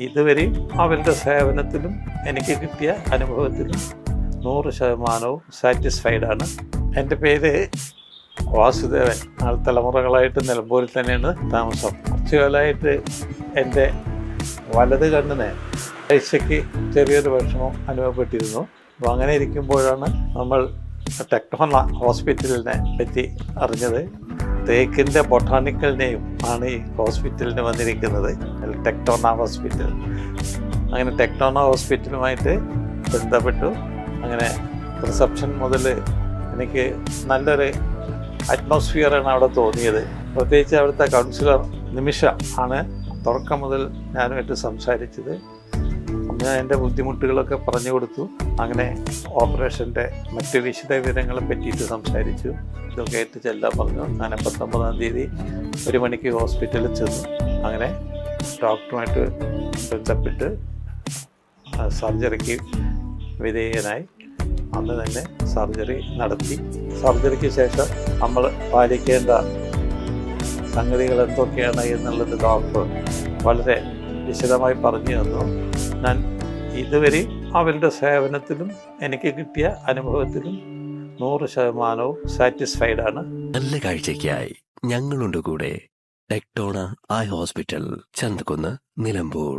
ഇതുവരെയും അവരുടെ സേവനത്തിലും എനിക്ക് കിട്ടിയ അനുഭവത്തിലും 100% സാറ്റിസ്ഫൈഡാണ്. എൻ്റെ പേര് വാസുദേവൻ. തലമുറകളായിട്ട് നിലമ്പൂരിൽ തന്നെയാണ് താമസം. കുറച്ചു കാലമായിട്ട് എൻ്റെ വലത് കണ്ണിന് കാഴ്ചയ്ക്ക് ചെറിയൊരു വിഷമം അനുഭവപ്പെട്ടിരുന്നു. അപ്പോൾ അങ്ങനെ ഇരിക്കുമ്പോഴാണ് നമ്മൾ ടെക്ടോണ ഹോസ്പിറ്റലിനെ പറ്റി അറിഞ്ഞത്. തേക്കിൻ്റെ ബൊട്ടാണിക്കൽ നെയിം ആണ് ഈ ഹോസ്പിറ്റലിന് വന്നിരിക്കുന്നത്, ടെക്ടോണ ഹോസ്പിറ്റൽ. അങ്ങനെ ടെക്ടോണ ഹോസ്പിറ്റലുമായിട്ട് ബന്ധപ്പെട്ടു. അങ്ങനെ റിസപ്ഷൻ മുതൽ എനിക്ക് നല്ലൊരു അറ്റ്മോസ്ഫിയറാണ് അവിടെ തോന്നിയത്. പ്രത്യേകിച്ച് അവിടുത്തെ കൗൺസിലർ നിമിഷ ആണ് തുടക്കം മുതൽ ഞാനുമായിട്ട് സംസാരിച്ചത്. ഞാൻ എൻ്റെ ബുദ്ധിമുട്ടുകളൊക്കെ പറഞ്ഞു കൊടുത്തു. അങ്ങനെ ഓപ്പറേഷൻ്റെ മറ്റ് വിശദ വിവരങ്ങളെ പറ്റിയിട്ട് സംസാരിച്ചു. ഇതൊക്കെ ആയിട്ട് ചെല്ലാൻ പറഞ്ഞു. അങ്ങനെ 19-ാം തീയതി 1 മണിക്ക് ഹോസ്പിറ്റലിൽ ചെന്നു. അങ്ങനെ ഡോക്ടറുമായിട്ട് ബന്ധപ്പെട്ട് സർജറിക്ക് വിധേയനായി. അന്ന് തന്നെ സർജറി നടത്തി. സർജറിക്ക് ശേഷം നമ്മൾ പാലിക്കേണ്ട സംഗതികൾ എന്തൊക്കെയാണ് എന്നുള്ളത് ഡോക്ടർ വളരെ വിശദമായി പറഞ്ഞു തന്നു. ഞാൻ ഇതുവരെ അവരുടെ സേവനത്തിലും എനിക്ക് കിട്ടിയ അനുഭവത്തിലും 100% സാറ്റിസ്ഫൈഡാണ്. നല്ല കാഴ്ചയ്ക്കായി ഞങ്ങളുണ്ട് കൂടെ. ടെക്ടോണ ഐ ഹോസ്പിറ്റൽ, ചന്തക്കുന്ന്, നിലമ്പൂർ.